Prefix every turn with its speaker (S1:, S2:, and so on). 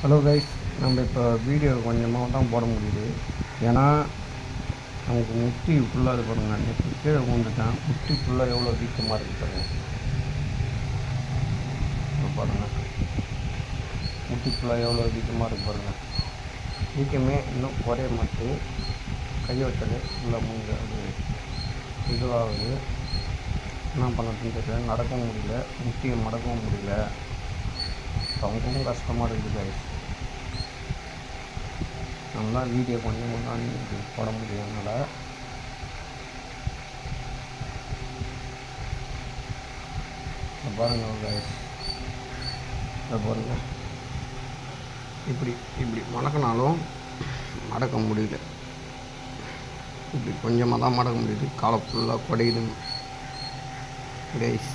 S1: Hello guys, நம்ம இப்போ video கொஞ்சமாக தான் போட முடியுது. ஏன்னா நமக்கு முட்டி ஃபுல்லாக இது பாருங்கள். நேற்று கீழே விழுந்துட்டேன். முட்டி ஃபுல்லாக எவ்வளோ வீக்கமாக இருக்குது பாருங்கள். முட்டி ஃபுல்லாக எவ்வளோ வீக்கமாக இருக்குது பாருங்கள். வீக்கமே இன்னும் குறைய மாட்டேது. கையை வச்சது ஃபுல்லாக முடிஞ்ச அது இதுவாகுது. என்ன பண்ணுறதுன்னு தெரியல. நடக்கவும் முடியல, முட்டியை மடக்கவும் முடியல. ரொம்பவும் கஷ்டமாக இருக்குது கைஸ். நல்லா வீடியோ கொஞ்சம் தான் போட முடியும் என்னால். பாருங்கள் கைஸ், இதை பாருங்கள். இப்படி இப்படி மடக்கினாலும் மடக்க முடியல. இப்படி கொஞ்சமாக தான் மடக்க முடியுது. காலை ஃபுல்லாக குடையுதுங்க கைஸ்.